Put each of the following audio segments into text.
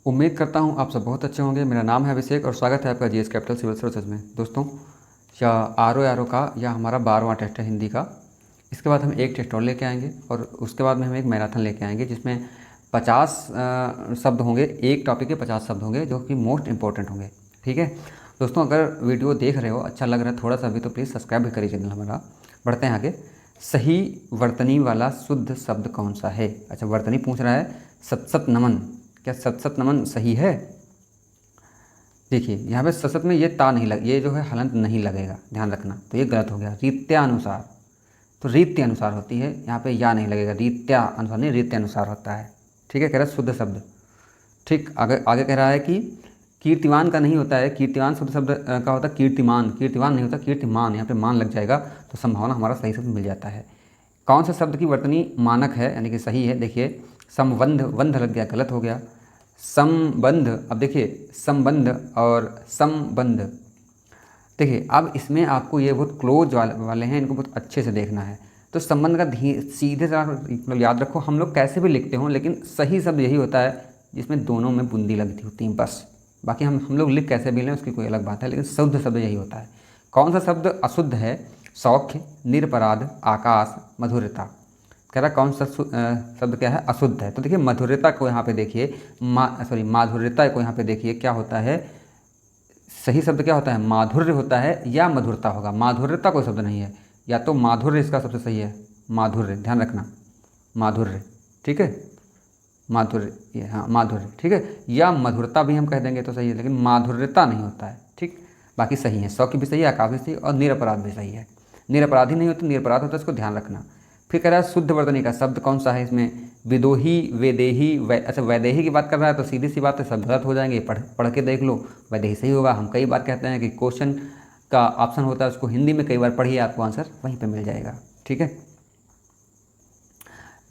उम्मीद करता हूँ आप सब बहुत अच्छे होंगे। मेरा नाम है अभिषेक और स्वागत है आपका जीएस कैपिटल सिविल सर्विसेज में। दोस्तों, या आर ओ का या हमारा 12वां टेस्ट है हिंदी का। इसके बाद हम एक टेस्ट और लेके आएंगे और उसके बाद में हम एक मैराथन लेके आएंगे जिसमें 50 शब्द होंगे। एक टॉपिक के 50 शब्द होंगे जो कि मोस्ट इंपॉर्टेंट होंगे। ठीक है दोस्तों, अगर वीडियो देख रहे हो, अच्छा लग रहा है थोड़ा सा भी, तो प्लीज़ सब्सक्राइब भी करिए चैनल हमारा। बढ़ते हैं आगे। सही वर्तनी वाला शुद्ध शब्द कौन सा है? अच्छा, वर्तनी पूछ रहा है। सत नमन, क्या सत नमन सही है? देखिए यहाँ पे सत में ये ता नहीं लग, ये जो है हलंत नहीं लगेगा, ध्यान रखना। तो ये गलत हो गया। रीत्यानुसार, तो रीत्य अनुसार होती है, यहाँ पे या नहीं लगेगा। रीत्या अनुसार नहीं, रीत्य अनुसार होता है। ठीक है, कह रहा है शुद्ध शब्द। ठीक, आगे आगे कह रहा है कि कीर्तिवान का नहीं होता है। कीर्तिवान शुद्ध शब्द का होता है कीर्तिमान। कीर्तिवान नहीं होता, कीर्तिमान। यहाँ पे मान लग जाएगा तो संभावना हमारा सही शब्द मिल जाता है। कौन सा शब्द की वर्तनी मानक है, यानी कि सही है? देखिए, संबंध, वंध लग गया, गलत हो गया। संबंध, अब देखिए संबंध और संबंध। देखिए अब इसमें आपको ये बहुत क्लोज वाले हैं, इनको बहुत अच्छे से देखना है। तो संबंध का सीधे से मतलब याद रखो, हम लोग कैसे भी लिखते हों, लेकिन सही शब्द यही होता है जिसमें दोनों में बूंदी लगती होती है, बस। बाकी हम लोग लिख कैसे भी लें उसकी कोई अलग बात है, लेकिन शुद्ध शब्द यही होता है। कौन सा शब्द अशुद्ध है? सौख्य, निरपराध, आकाश, मधुरता। कह रहा कौन सा शब्द क्या है? अशुद्ध है। तो देखिए मधुरता को यहाँ पे देखिए, माधुर्यता को यहाँ पे देखिए, क्या होता है? सही शब्द क्या होता है? माधुर्य होता है या मधुरता होगा। माधुर्यता कोई शब्द नहीं है, या तो माधुर्य इसका सबसे सही है। माधुर्य, ध्यान रखना, माधुर्य। ठीक है, माधुर्य, ये हाँ माधुर्य। ठीक है, या मधुरता भी हम कह देंगे तो सही है, लेकिन माधुर्यता नहीं होता है। ठीक, बाकी सही है। सौख्य भी सही है, आकाश भी सही है, और निरपराध भी सही है। निरपराधी नहीं होता, निरपराध होता है, इसको ध्यान रखना। फिर कह रहा है शुद्ध वर्तनी का शब्द कौन सा है इसमें? विदोही, वेदेही, अच्छा वैदेही की बात कर रहा है तो सीधी सी बात है, सब गलत हो जाएंगे। पढ़ के देख लो, वैदेही सही होगा। हम कई बार कहते हैं कि क्वेश्चन का ऑप्शन होता है, उसको हिंदी में कई बार पढ़िए, आपको आंसर वहीं पे मिल जाएगा। ठीक है,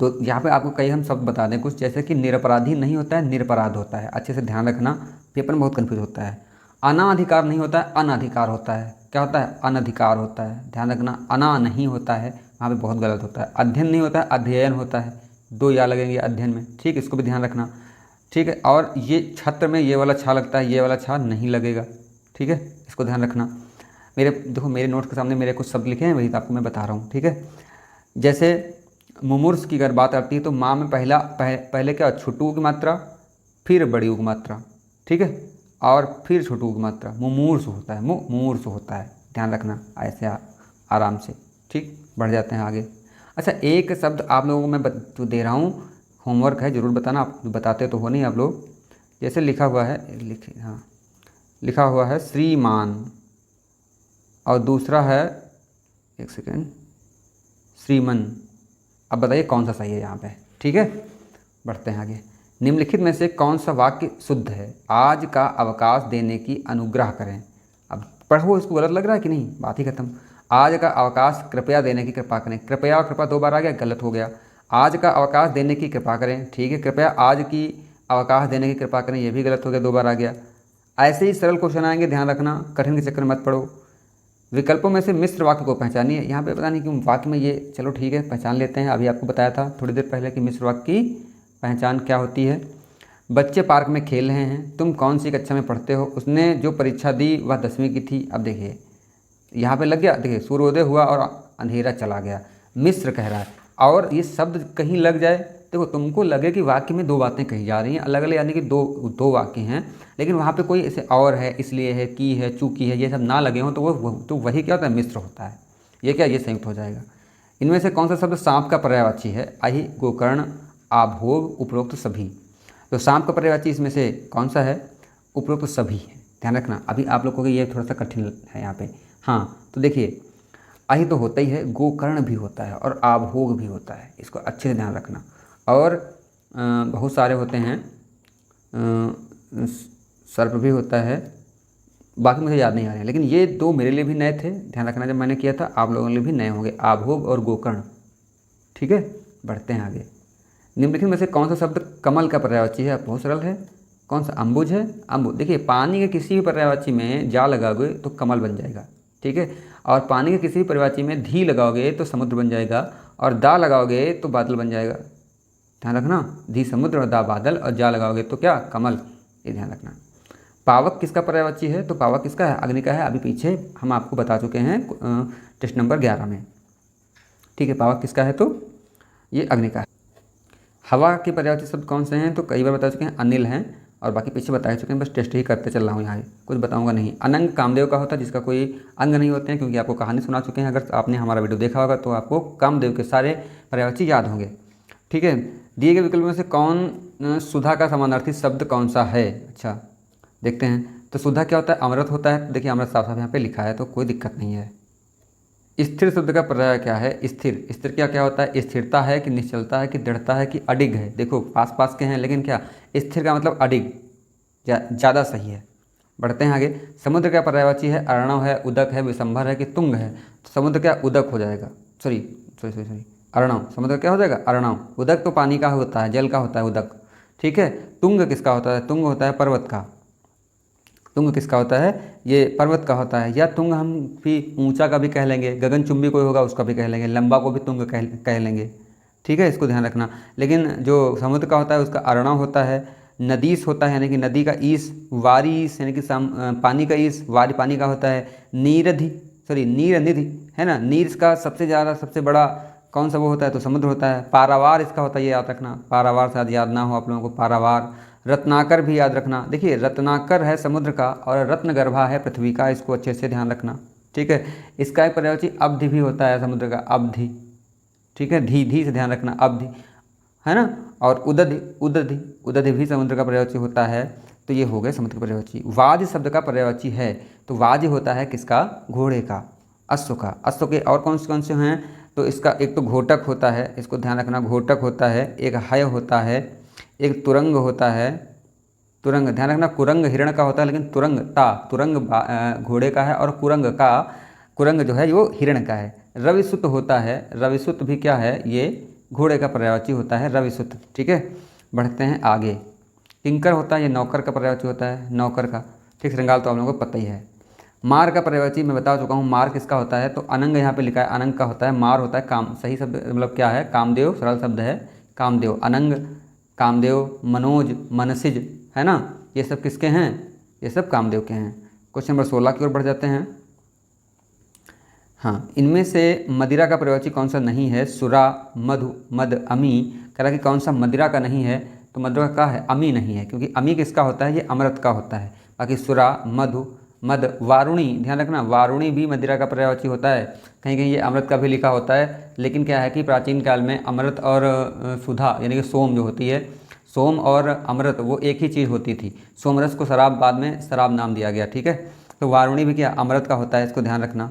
तो यहाँ पे आपको कई हम शब्द बता दें कुछ, जैसे कि निरपराधी नहीं होता है, निरपराध होता है। अच्छे से ध्यान रखना, पेपर में बहुत कन्फ्यूज होता है। अनाधिकार नहीं होता है, अनाधिकार होता है। क्या होता है? अनधिकार होता है, ध्यान रखना। अना नहीं होता है, वहाँ पे बहुत गलत होता है। अध्ययन नहीं होता है, अध्ययन होता है। दो या लगेंगे अध्ययन में। ठीक, इसको भी ध्यान रखना। ठीक है, और ये छत्र में ये वाला छा लगता है, ये वाला छा नहीं लगेगा। ठीक है, इसको ध्यान रखना। मेरे देखो, मेरे नोट के सामने मेरे कुछ शब्द लिखे हैं, वही तो आपको मैं बता रहा हूँ। ठीक है, जैसे मुमूर्ष की अगर बात आती है तो माँ में पहले क्या? छोटू की मात्रा, फिर बड़ी की मात्रा। ठीक है, और फिर छोटू की मात्रा। मुमूर्ष होता है, मुमूर्ष होता है, ध्यान रखना। ऐसे आराम से। ठीक, बढ़ जाते हैं आगे। अच्छा, एक शब्द आप लोगों को मैं जो दे रहा हूँ, होमवर्क है, ज़रूर बताना। आप बताते तो हो नहीं आप लोग। जैसे लिखा हुआ है, लिखा हुआ है श्रीमान, और दूसरा है, एक सेकेंड, श्रीमन। अब बताइए कौन सा सही है यहाँ पे? ठीक है, बढ़ते हैं आगे। निम्नलिखित में से कौन सा वाक्य शुद्ध है? आज का अवकाश देने की अनुग्रह करें। अब पढ़ो, इसको गलत लग रहा है कि नहीं? बात ही खत्म। आज का अवकाश कृपया देने की कृपा करें। कृपया और कृपा दो बार आ गया, गलत हो गया। आज का अवकाश देने की कृपा करें। ठीक है, कृपया आज की अवकाश देने की कृपा करें, ये भी गलत हो गया, दो बार आ गया। ऐसे ही सरल क्वेश्चन आएंगे, ध्यान रखना, कठिन के चक्कर में मत पड़ो। विकल्पों में से मिश्र वाक्य को पहचानिए। यहाँ पे पता नहीं क्यों वाक्य में ये, चलो ठीक है पहचान लेते हैं। अभी आपको बताया था थोड़ी देर पहले कि मिश्र वाक्य की पहचान क्या होती है। बच्चे पार्क में खेल रहे हैं, तुम कौन सी कक्षा में पढ़ते हो? उसने जो परीक्षा दी वह 10वीं की थी। अब देखिए यहाँ पे लग गया, देखिए सूर्योदय हुआ और अंधेरा चला गया, मिश्र कह रहा है। और ये शब्द कहीं लग जाए, देखो तुमको लगे कि वाक्य में दो बातें कही जा रही हैं अलग अलग, यानी कि दो वाक्य हैं, लेकिन वहाँ पे कोई ऐसे और है, इसलिए है, की है, चूकी है, ये सब ना लगे हों, तो वही क्या होता है? मिश्र होता है। ये क्या? ये संयुक्त हो जाएगा। इनमें से कौन सा शब्द सांप का पर्यायवाची है? अहि, गोकर्ण, आभोग, उपरोक्त सभी। तो सांप का पर्यायवाची इसमें से कौन सा है? उपरोक्त सभी है, ध्यान रखना। अभी आप लोगों को ये थोड़ा सा कठिन है यहाँ पे। हाँ, तो देखिए अहि तो होता ही है, गोकर्ण भी होता है, और आभोग भी होता है, इसको अच्छे से ध्यान रखना। और बहुत सारे होते हैं, सर्प भी होता है, बाकी मुझे याद नहीं आ रहे हैं, लेकिन ये दो मेरे लिए भी नए थे, ध्यान रखना। जब मैंने किया था, आप लोगों के लिए भी नए होंगे, आभोग और गोकर्ण। ठीक है, बढ़ते हैं आगे। निम्नलिखित में से कौन सा शब्द कमल का पर्यायवाची है? बहुत सरल है। कौन सा? अम्बुज है। अम्बुज, देखिए पानी के किसी भी पर्यायवाची में जा लगाओगे तो कमल बन जाएगा। ठीक है, और पानी के किसी भी पर्यायवाची में धी लगाओगे तो समुद्र बन जाएगा, और दा लगाओगे तो बादल बन जाएगा। ध्यान रखना, धी समुद्र और दा बादल, और जा लगाओगे तो क्या? कमल। ये ध्यान रखना। पावक किसका पर्यायवाची है? तो पावक किसका है? अग्नि का है। अभी पीछे हम आपको बता चुके हैं टेस्ट नंबर 11 में। ठीक है, पावक किसका है? तो ये अग्नि का है। हवा के पर्यायवाची शब्द कौन से हैं? तो कई बार बता चुके हैं, अनिल हैं, और बाकी पीछे बता चुके हैं, बस टेस्ट ही करते चल रहा हूँ, यहाँ कुछ बताऊंगा नहीं। अनंग कामदेव का होता है, जिसका कोई अंग नहीं होते हैं, क्योंकि आपको कहानी सुना चुके हैं। अगर आपने हमारा वीडियो देखा होगा तो आपको कामदेव के सारे पर्यायवाची याद होंगे। ठीक है, दिए गए विकल्प में से कौन सुधा का समानार्थी शब्द कौन सा है? अच्छा देखते हैं। तो सुधा क्या होता है? अमृत होता है। देखिए अमृत साफ साफ यहाँ पे लिखा है, तो कोई दिक्कत नहीं है। स्थिर शब्द का पर्याय क्या है? स्थिर। स्थिर क्या क्या होता है? स्थिरता है कि निश्चलता है कि दृढ़ता है कि अडिग है। देखो पास पास के हैं, लेकिन क्या स्थिर का मतलब अडिग, ज़्यादा सही है। बढ़ते हैं आगे। समुद्र का पर्यायवाची है अर्णव है, उदक है, विशंभर है कि तुंग है? तो समुद्र क्या उदक हो जाएगा, सॉरी अर्णव। समुद्र क्या हो जाएगा? अर्णव। उदक तो पानी का होता है, जल का होता है उदक। ठीक है, तुंग किसका होता है? तुंग होता है पर्वत का। तुंग किसका होता है? ये पर्वत का होता है। या तुंग हम भी ऊंचा का भी कह लेंगे, गगनचुंबी कोई होगा उसका भी कह लेंगे, लंबा को भी तुंग कह लेंगे। ठीक है, इसको ध्यान रखना। लेकिन जो समुद्र का होता है उसका अर्णव होता है। नदीस होता है, यानी कि नदी का ईस। वारीस यानी कि पानी का ईस, वारी पानी का होता है। नीरनिधि है ना, नीर का सबसे ज़्यादा सबसे बड़ा कौन सा वो होता है? तो समुद्र होता है। पारावार इसका होता है, ये याद रखना। पारावार शायद याद ना हो आप लोगों को, पारावार। रत्नाकर भी याद रखना। देखिए रत्नाकर है समुद्र का और रत्नगर्भा है पृथ्वी का, इसको अच्छे से ध्यान रखना। ठीक है, इसका एक पर्यायवाची अवधि भी होता है समुद्र का, अवधि। ठीक है, धी से ध्यान रखना, अवधि है ना। और उदधि भी समुद्र का पर्यायवाची होता है। तो ये हो गए समुद्र का पर्यायवाची। वाज शब्द का पर्यायवाची है, तो वाज होता है किसका? घोड़े का, अश्व का। अश्व के और कौन से हैं? तो इसका एक तो घोटक होता है, इसको ध्यान रखना, घोटक होता है। एक हय होता है, एक तुरंग होता है। तुरंग ध्यान रखना, कुरंग हिरण का होता है, लेकिन तुरंग घोड़े का है, और कुरंग जो है वो हिरण का है। रविसुत होता है, रविसुत भी क्या है? ये घोड़े का पर्यायवाची होता है, रविसुत। ठीक है, बढ़ते हैं आगे। किंकर होता है, ये नौकर का पर्यायवाची होता है, नौकर का। ठीक, श्रृंगाल तो आप लोगों को पता ही है। मार का पर्यायवाची मैं बता चुका हूँ, मार किसका होता है? तो अनंग यहाँ पे लिखा है, अनंग का होता है। मार होता है काम, सही शब्द मतलब क्या है? कामदेव, सरल शब्द है कामदेव। अनंग कामदेव, मनोज, मनसिज है ना, ये सब किसके हैं? ये सब कामदेव के हैं। क्वेश्चन नंबर 16 की ओर बढ़ जाते हैं। हाँ, इनमें से मदिरा का पर्यायवाची कौन सा नहीं है? सुरा, मधु, मद, अमी। कह रहा कि कौन सा मदिरा का नहीं है? तो मदिरा का है, अमी नहीं है, क्योंकि अमी किसका होता है? ये अमृत का होता है। बाकी सुरा, मधु, मद, वारुणी, ध्यान रखना, वारुणी भी मदिरा का पर्यायवाची होता है। कहीं कहीं ये अमृत का भी लिखा होता है, लेकिन क्या है कि प्राचीन काल में अमृत और सुधा यानी कि सोम जो होती है, सोम और अमृत वो एक ही चीज़ होती थी। सोमरस को शराब बाद में शराब नाम दिया गया। ठीक है, तो वारुणी भी क्या अमृत का होता है, इसको ध्यान रखना।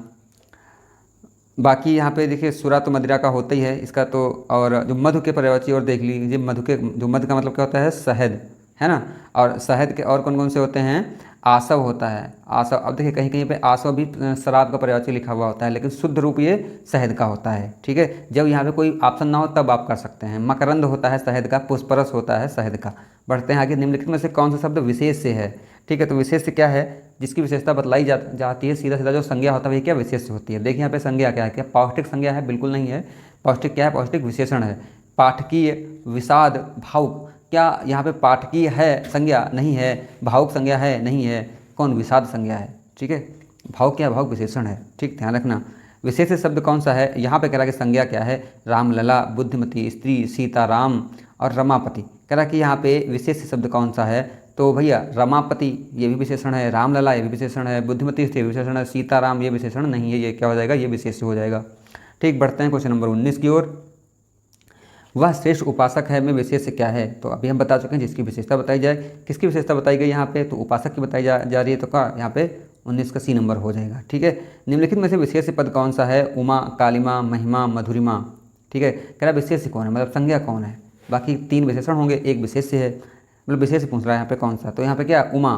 बाकी यहाँ पे देखिए सुरा तो मदिरा का होता ही है इसका तो। और जो मधु के पर्यायवाची और देख लीजिए, मधु के जो मधु का मतलब क्या होता है? शहद है ना। और शहद के और कौन कौन से होते हैं? आसव होता है, आसव। अब देखिए कहीं कहीं पे आसव भी शराब का पर्यायवाची लिखा हुआ होता है, लेकिन शुद्ध रूप ये शहद का होता है। ठीक है, जब यहाँ पे कोई ऑप्शन ना हो तब आप कर सकते हैं। मकरंद होता है शहद का, पुष्परस होता है शहद का। बढ़ते हैं आगे। निम्नलिखित में से कौन सा शब्द विशेष से है? ठीक है, तो विशेष से क्या है? जिसकी विशेषता बतलाई जाती है, सीधा सीधा जो संज्ञा होता है वही क्या विशेष होती है। देखिए यहाँ पे संज्ञा क्या है? क्या पौष्टिक संज्ञा है? बिल्कुल नहीं है। पौष्टिक क्या है? पौष्टिक विशेषण है। पाठकीय, विषाद, भावुक, क्या यहाँ पे पाठकीय है संज्ञा? नहीं है। भावुक संज्ञा है? नहीं है। कौन? विषाद संज्ञा है। ठीक है, भावुक क्या? भावुक विशेषण है। ठीक, ध्यान रखना। विशेष शब्द कौन सा है? यहाँ पे कह रहा कि संज्ञा क्या है? रामलला, बुद्धिमती, स्त्री, सीताराम और रमापति। कह रहा कि यहाँ पे विशेष शब्द कौन सा है? तो भैया रमापति ये भी विशेषण है, रामलला ये भी विशेषण है, बुद्धिमती स्त्री विशेषण है, सीताराम ये विशेषण नहीं है। ये क्या हो जाएगा? ये विशेष हो जाएगा। ठीक, बढ़ते हैं क्वेश्चन नंबर 19 की ओर। वह श्रेष्ठ उपासक है में विशेष क्या है? तो अभी हम बता चुके हैं जिसकी विशेषता बताई जाए। किसकी विशेषता बताई गई यहाँ पे? तो उपासक की बताई जा रही है। तो क्या यहाँ पे 19 का सी नंबर हो जाएगा। ठीक है, निम्नलिखित में से विशेष पद कौन सा है? उमा, कालिमा, महिमा, मधुरिमा। ठीक है, कह रहा विशेष कौन है मतलब संज्ञा कौन है? बाकी 3 विशेषण होंगे, एक विशेष है, मतलब विशेष पूछ रहा है यहाँ पे कौन सा। तो यहाँ पे क्या? उमा।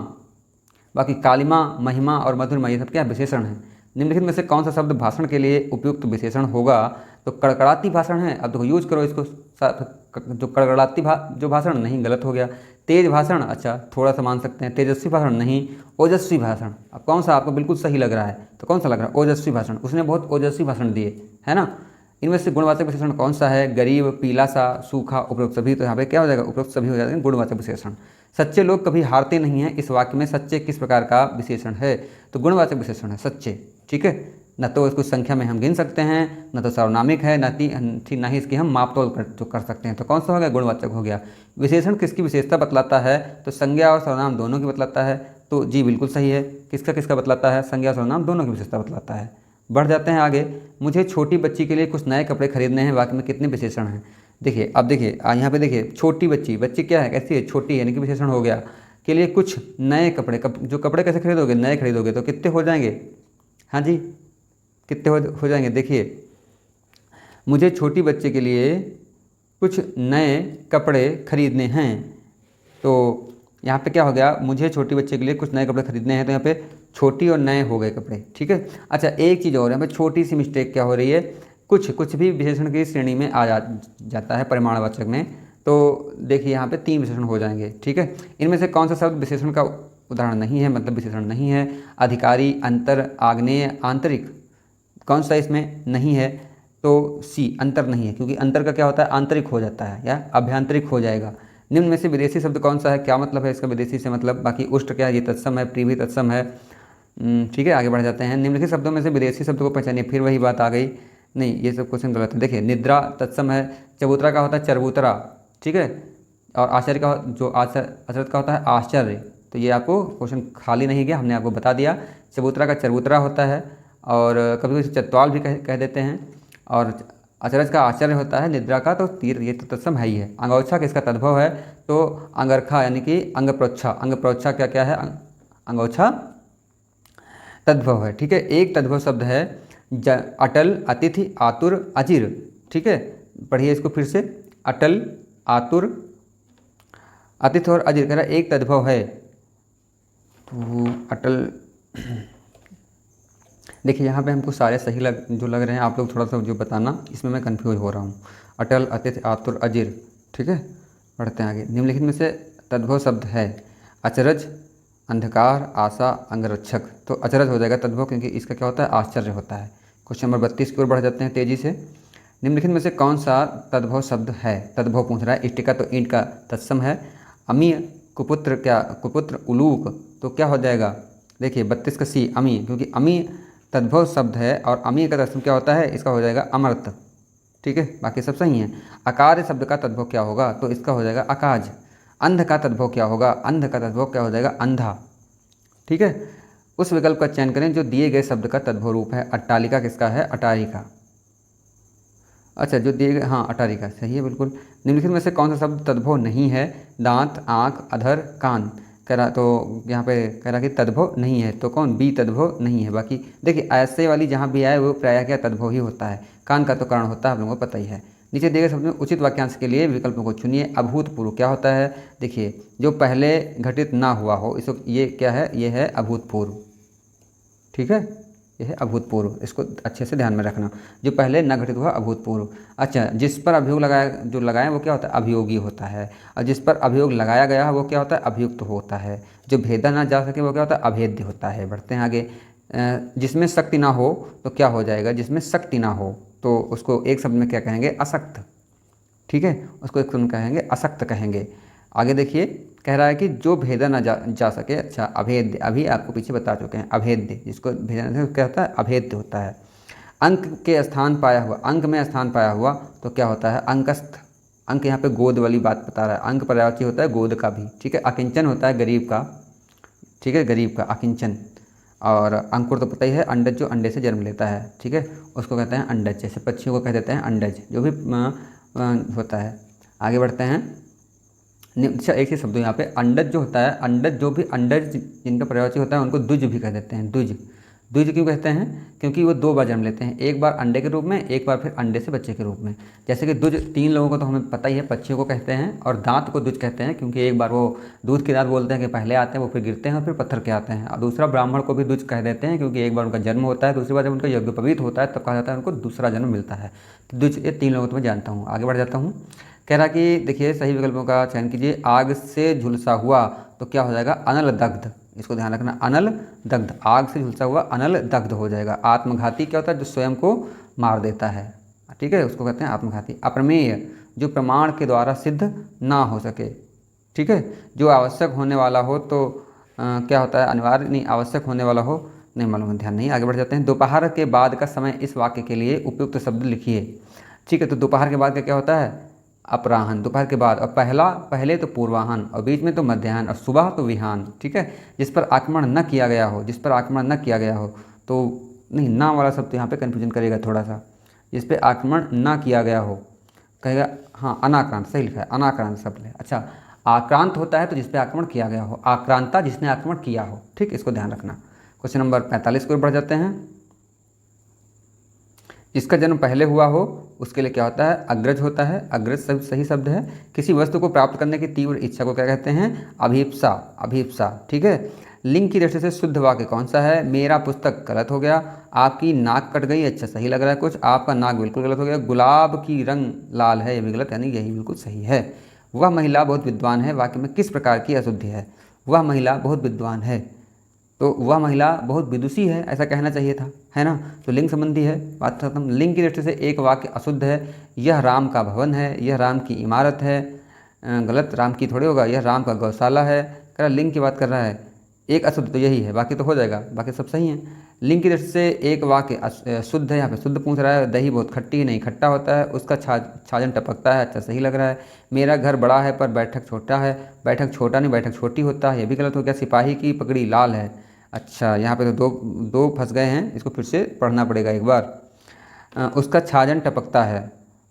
बाकी कालिमा, महिमा और मधुरिमा ये सब क्या विशेषण है। निम्नलिखित में से कौन सा शब्द भाषण के लिए उपयुक्त विशेषण होगा? तो कड़कड़ाती भाषण है। अब देखो यूज करो इसको, जो कड़कड़ाती जो भाषण नहीं, गलत हो गया। तेज भाषण, अच्छा थोड़ा सा मान सकते हैं। तेजस्वी भाषण नहीं, ओजस्वी भाषण। अब कौन सा आपको बिल्कुल सही लग रहा है? तो कौन सा लग रहा है? ओजस्वी भाषण। उसने बहुत ओजस्वी भाषण दिए है ना। इनमें से गुणवाचक विशेषण कौन सा है? गरीब, पीला सा, सूखा, उपरोक्त सभी। तो यहाँ पे क्या हो जाएगा? उपरोक्त सभी हो जाएगा गुणवाचक विशेषण। सच्चे लोग कभी हारते नहीं हैं, इस वाक्य में सच्चे किस प्रकार का विशेषण है? तो गुणवाचक विशेषण है सच्चे। ठीक है, न तो इसको संख्या में हम गिन सकते हैं, न तो सार्वनामिक है, न ही इसकी हम मापतोल कर सकते हैं। तो कौन सा हो गया? गुणवाचक हो गया। विशेषण किसकी विशेषता बतलाता है? तो संज्ञा और सर्वनाम दोनों की बतलाता है। तो जी बिल्कुल सही है। किसका किसका बतलाता है? संज्ञा और सर्वनाम दोनों की विशेषता बतलाता है। बढ़ जाते हैं आगे। मुझे छोटी बच्ची के लिए कुछ नए कपड़े खरीदने हैं, वाक्य में कितने विशेषण हैं? देखिए, अब देखिए यहाँ पे देखिए, छोटी बच्ची, बच्ची क्या है? कैसी है? छोटी, यानी कि विशेषण हो गया। के लिए कुछ नए कपड़े, जो कपड़े कैसे खरीदोगे? नए खरीदोगे तो कितने हो जाएंगे? हाँ जी, कितने हो जाएंगे? देखिए, मुझे छोटी बच्चे के लिए कुछ नए कपड़े खरीदने हैं। तो यहाँ पे क्या हो गया? मुझे छोटी बच्चे के लिए कुछ नए कपड़े खरीदने हैं, तो यहाँ पे छोटी और नए हो गए कपड़े। ठीक है। अच्छा, एक चीज़ और, यहाँ पे छोटी सी मिस्टेक क्या हो रही है? कुछ भी विशेषण की श्रेणी में आ जाता है परिमाणवाचक में। तो देखिए यहाँ पे 3 विशेषण हो जाएंगे। ठीक है, इनमें से कौन सा शब्द विशेषण का उदाहरण नहीं है, मतलब विशेषण नहीं है? अधिकारी, अंतर, आग्नेय, आंतरिक, कौन सा इसमें नहीं है? तो सी, अंतर नहीं है, क्योंकि अंतर का क्या होता है? आंतरिक हो जाता है या अभ्यंतरिक हो जाएगा। निम्न में से विदेशी शब्द कौन सा है? क्या मतलब है इसका विदेशी से? मतलब बाकी उष्ट क्या है? ये तत्सम है, प्री भी तत्सम है। ठीक है, आगे बढ़ जाते हैं। निम्नलिखित शब्दों में से विदेशी शब्द को पहचानिए। फिर वही बात आ गई। नहीं, ये सब क्वेश्चन गलत है। देखिए, निद्रा तत्सम है। चबूतरा का होता है चरबूतरा। ठीक है, और आश्चर्य का जो अचरज का होता है आश्चर्य। तो ये आपको क्वेश्चन खाली नहीं गया, हमने आपको बता दिया। चबूतरा का चरबूतरा होता है, और कभी कभी चतवाल भी कह देते हैं। और अचरज का आश्चर्य होता है, निद्रा का तो तीर, ये तो तत्सम है ही है। अंगोच्छा किसका तद्भव है? तो अंगरखा, यानी कि अंग प्रोच्छा। अंग प्रोच्छा क्या क्या है? अंगोच्छा तद्भव है। ठीक है, एक तद्भव शब्द है अटल, अतिथि, आतुर, अजिर। ठीक है, पढ़िए इसको फिर से। अटल, आतुर, अतिथि और अजिर, कह रहा एक तद्भव है। तो अटल, देखिए यहाँ पे हमको सारे सही जो लग रहे हैं, आप लोग थोड़ा सा जो बताना, इसमें मैं कंफ्यूज हो रहा हूँ। अटल, अतिथि, आतुर, अजिर। ठीक है, बढ़ते हैं आगे। निम्नलिखित में से तद्भव शब्द है अचरज, अंधकार, आशा, अंगरक्षक। तो अचरज हो जाएगा तद्भव, क्योंकि इसका क्या होता है? आश्चर्य होता है। क्वेश्चन नंबर 32 की ओर बढ़ जाते हैं तेजी से। निम्नलिखित में से कौन सा तद्भव शब्द है? तद्भव पूछ रहा है। इष्टिका तो ईंट का तत्सम है। अमी, कुपुत्र, क्या कुपुत्र, उलूक, तो क्या हो जाएगा? देखिए 32 का सी, अमी, क्योंकि अमी तद्भव शब्द है, और अमी का तत्सम क्या होता है? इसका हो जाएगा अमर्त। ठीक है, बाकी सब सही हैं। अकार्य शब्द का तद्भव क्या होगा? तो इसका हो जाएगा अकाज। अंध का तद्भव क्या होगा? अंध का तद्भव क्या हो जाएगा? अंधा। ठीक है, उस विकल्प का चयन करें जो दिए गए शब्द का तद्भव रूप है। अट्टालिका किसका है? अटारिका। अच्छा, जो दिए गए, हाँ अटारिका सही है बिल्कुल। निम्नलिखित में से कौन सा शब्द तद्भव नहीं है? दांत, आँख, अधर, कान। कह रहा, तो यहाँ पे कह रहा कि तद्भव नहीं है, तो कौन? बी, तद्भव नहीं है। बाकी देखिए ऐसे वाली जहाँ भी आए वो प्रायः क्या तद्भव ही होता है। कान का तो कारण होता है, आप लोगों को पता ही है। नीचे दिए गए शब्द में उचित वाक्यांश के लिए विकल्पों को चुनिए। अभूतपूर्व क्या होता है? देखिए, जो पहले घटित ना हुआ हो, इसको ये क्या है? ये है अभूतपूर्व। ठीक है, यह है अभूतपूर्व, इसको अच्छे से ध्यान में रखना। जो पहले न घटित हुआ, अभूतपूर्व। अच्छा, जिस पर अभियोग लगाएं वो क्या होता है? अभियोगी होता है। और जिस पर अभियोग लगाया गया है वो क्या होता है? अभियुक्त होता है। जो भेदा ना जा सके वो क्या होता है? अभेद्य होता है। बढ़ते हैं आगे। जिसमें शक्ति ना हो तो क्या हो जाएगा? जिसमें शक्ति ना हो तो उसको एक शब्द में क्या कहेंगे? अशक्त। ठीक है, उसको एक शब्द में कहेंगे अशक्त कहेंगे। आगे देखिए, कह रहा है कि जो भेदा ना जा सके। अच्छा, अभेद्य, अभी आपको पीछे बता चुके हैं। अभेद्य, जिसको भेदा क्या होता है? अभेद्य होता है। अंक के स्थान पाया हुआ, अंक में स्थान पाया हुआ तो क्या होता है? अंकस्थ। अंक यहाँ पे गोद वाली बात बता रहा है। अंक पर्यायवाची होता है गोद का भी। ठीक है, अकिंचन होता है गरीब का। ठीक है, गरीब का अकिंचन। और अंकुर तो पता ही है, अंडज जो अंडे से जन्म लेता है। ठीक है, उसको कहते हैं अंडज। जैसे पक्षियों को कह देते हैं अंडज, जो भी होता है। आगे बढ़ते हैं। अच्छा, एक ही शब्द यहाँ पे अंडज जो होता है, अंडज जो भी अंडज जिनका पर्यायवाची होता है उनको द्विज भी कह देते हैं। द्विज, द्विज क्यों कहते हैं? क्योंकि वो 2 बार जन्म लेते हैं, एक बार अंडे के रूप में, एक बार फिर अंडे से बच्चे के रूप में। जैसे कि द्विज 3 लोगों को तो हमें पता ही है, पक्षियों को कहते हैं, और दांत को द्विज कहते हैं, क्योंकि एक बार वो दूध की दांत बोलते हैं कि पहले आते हैं, वो फिर गिरते हैं और फिर पत्थर के आते हैं। और दूसरा ब्राह्मण को भी द्विज कह देते हैं, क्योंकि एक बार उनका जन्म होता है, दूसरी बार जब उनका यज्ञोपवीत होता है तब कहा जाता है उनको दूसरा जन्म मिलता है। तो द्विज, ये 3 लोगों को तो मैं जानता हूँ। आगे बढ़ जाता हूँ। कह रहा कि देखिए सही विकल्पों का चयन कीजिए। आग से झुलसा हुआ तो क्या हो जाएगा? अनल दग्ध। इसको ध्यान रखना, अनल दग्ध। आग से झुलसा हुआ अनल दग्ध हो जाएगा। आत्मघाती क्या होता है? जो स्वयं को मार देता है। ठीक ठीक है, उसको कहते हैं आत्मघाती। अप्रमेय, जो प्रमाण के द्वारा सिद्ध ना हो सके, ठीक है, जो आवश्यक होने वाला हो तो क्या होता है, अनिवार्य नहीं, आवश्यक होने वाला हो, नहीं मालूम, ध्यान नहीं। आगे बढ़ जाते हैं। दोपहर के बाद का समय इस वाक्य के लिए उपयुक्त शब्द लिखिए। ठीक है, तो दोपहर के बाद का क्या होता है, अपराह्न, दोपहर के बाद। और पहले तो पूर्वाह्न, और बीच में तो मध्याह्न, और सुबह तो विहान। ठीक है, जिस पर आक्रमण न किया गया हो, जिस पर आक्रमण न किया गया हो, तो नहीं, ना वाला शब्द यहाँ पे कन्फ्यूजन करेगा थोड़ा सा। जिस पे आक्रमण ना किया गया हो, कहेगा हाँ अनाक्रांत, सही लिखा है, अनाक्रांत शब्द है। अच्छा, आक्रांत होता है तो जिस पे आक्रमण किया गया हो, आक्रांता जिसने आक्रमण किया हो। ठीक, इसको ध्यान रखना। क्वेश्चन नंबर 45 को बढ़ जाते हैं। जिसका जन्म पहले हुआ हो उसके लिए क्या होता है, अग्रज होता है। अग्रज सही शब्द है। किसी वस्तु को प्राप्त करने की तीव्र इच्छा को क्या कहते हैं, अभीप्सा, अभीप्सा। ठीक है, लिंग की दृष्टि से शुद्ध वाक्य कौन सा है, मेरा पुस्तक गलत हो गया, आपकी नाक कट गई, अच्छा सही लग रहा है कुछ, आपका नाक बिल्कुल गलत हो गया, गुलाब की रंग लाल है, ये भी गलत, यानी यही बिल्कुल सही है। वह महिला बहुत विद्वान है, वाक्य में किस प्रकार की अशुद्धि है, वह महिला बहुत विद्वान है, तो वह महिला बहुत विदुषी है, ऐसा कहना चाहिए था, है ना। तो लिंग संबंधी है, बात खत्म। लिंग की दृष्टि से एक वाक्य अशुद्ध है, यह राम का भवन है, यह राम की इमारत है, गलत, राम की थोड़ी होगा, यह राम का गौशाला है, कह रहा लिंग की बात कर रहा है। एक अशुद्ध तो यही है, बाकी तो हो जाएगा, बाकी सब सही है। लिंग की दृष्टि से एक वाक्य शुद्ध है, यहाँ पे शुद्ध पूछ रहा है, दही बहुत खट्टी नहीं, खट्टा होता है, उसका छाजन टपकता है, अच्छा सही लग रहा है। मेरा घर बड़ा है पर बैठक छोटा है, बैठक छोटा नहीं बैठक छोटी होता है, ये भी गलत हो गया। सिपाही की पगड़ी लाल है, अच्छा यहाँ पे तो दो फंस गए हैं, इसको फिर से पढ़ना पड़ेगा एक बार। उसका छाजन टपकता है,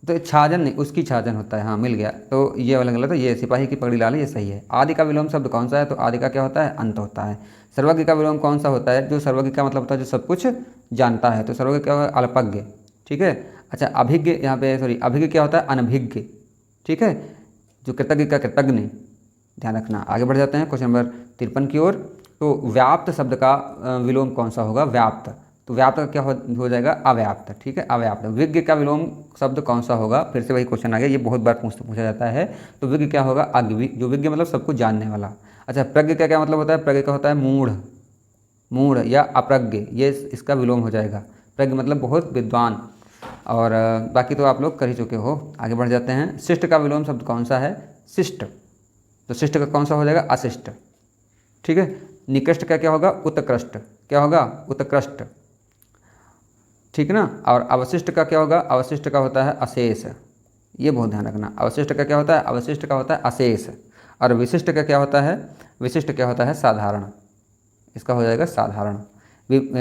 तो छाजन नहीं, उसकी छाजन होता है, हाँ मिल गया, तो ये वाला गलत है। ये सिपाही की पगड़ी लाल है, ये सही है। आदि का विलोम शब्द कौन सा है, तो आदि का क्या होता है, अंत होता है। सर्वज्ञ का विलोम कौन सा होता है, जो सर्वज्ञ का मतलब होता है जो सब कुछ जानता है, तो सर्वज्ञ क्या होगा, अल्पज्ञ। ठीक है, अच्छा अभिज्ञ, यहाँ पे सॉरी, अभिज्ञ क्या होता है, अनभिज्ञ। ठीक है, जो कृतज्ञ का कृतज्ञ, ध्यान रखना। आगे बढ़ जाते हैं क्वेश्चन नंबर 53 की ओर। तो व्याप्त शब्द का विलोम कौन सा होगा, व्याप्त, तो व्याप्त का क्या हो जाएगा, अव्याप्त। ठीक है, अव्याप्त। विज्ञ का विलोम शब्द कौन सा होगा, फिर से वही क्वेश्चन आ गया, ये बहुत बार पूछा जाता है। तो विज्ञ क्या होगा, अज्ञ, जो विज्ञ मतलब सब कुछ जानने वाला। अच्छा, प्रज्ञ का क्या मतलब होता है, प्रज्ञ का होता है मूढ़, मूढ़ या अप्रज्ञ, ये इसका विलोम हो जाएगा। प्रज्ञ मतलब बहुत विद्वान, और बाकी तो आप लोग कर ही चुके हो। आगे बढ़ जाते हैं। शिष्ट का विलोम शब्द कौन सा है, शिष्ट, तो शिष्ट का कौन सा हो जाएगा, अशिष्ट। ठीक है, निकृष्ट का क्या होगा, उत्कृष्ट, क्या होगा, उत्कृष्ट। ठीक है ना। और अवशिष्ट का क्या होगा, अवशिष्ट का होता है अशेष, ये बहुत ध्यान रखना। अवशिष्ट का क्या होता है, अवशिष्ट का होता है अशेष। और विशिष्ट का क्या होता है, विशिष्ट क्या होता है, साधारण, इसका हो जाएगा साधारण।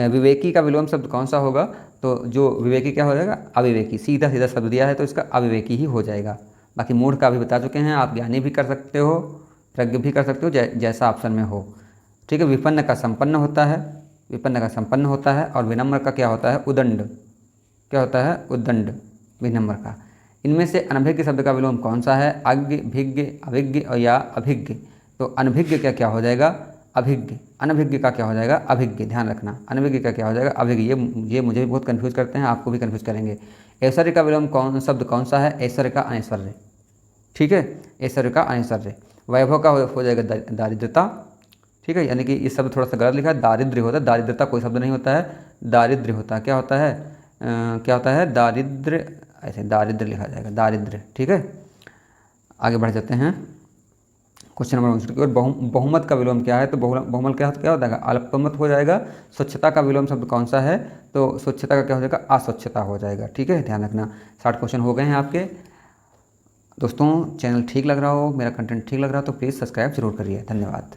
विवेकी का विलोम शब्द कौन सा होगा, तो जो विवेकी क्या हो जाएगा, अविवेकी, सीधा सीधा शब्द दिया है तो इसका अविवेकी ही हो जाएगा। बाकी मूढ़ का भी बता चुके हैं, आप ज्ञानी भी कर सकते हो, प्रज्ञ भी कर सकते हो, जैसा ऑप्शन में हो। ठीक है, विपन्न का संपन्न होता है, विपन्न का संपन्न होता है। और विनम्र का क्या होता है, उदंड, क्या होता है, उदंड, विनम्र का। इनमें से अनभिज्ञ शब्द का विलोम कौन सा है, अज्ञ, भिज्ञ, अभिज्ञ और या अभिज्ञ। तो अनभिज्ञ का क्या हो जाएगा, अभिज्ञ। अनभिज्ञ का क्या हो जाएगा, अभिज्ञ, ध्यान रखना। अनभिज्ञ का क्या हो जाएगा, अभिज्ञ। ये मुझे भी बहुत कन्फ्यूज़ करते हैं, आपको भी कन्फ्यूज़ करेंगे। ऐश्वर्य का विलोम शब्द कौन सा है, ऐश्वर्य का अनैश्वर्य। ठीक है, ऐश्वर्य का अनैश्वर्य। वैभव का हो जाएगा दारिद्रता। ठीक है, यानी कि ये शब्द थोड़ा सा गलत लिखा है, दारिद्र्य होता है, दारिद्रता कोई शब्द नहीं होता है, दारिद्र्य होता है। क्या होता है, क्या होता है, दारिद्र्य, ऐसे दारिद्र्य लिखा जाएगा, दारिद्र्य। ठीक है, आगे बढ़ जाते हैं क्वेश्चन नंबर 59 की ओर। बहुमत का विलोम क्या है, तो बहुमत क्या होता है, अल्पमत हो जाएगा। स्वच्छता का विलोम शब्द कौन सा है, तो स्वच्छता का क्या हो जाएगा, अस्वच्छता हो जाएगा। ठीक है, ध्यान रखना। 60 क्वेश्चन हो गए हैं आपके। दोस्तों, चैनल ठीक लग रहा हो, मेरा कंटेंट ठीक लग रहा हो तो प्लीज़ सब्सक्राइब जरूर करिए। धन्यवाद।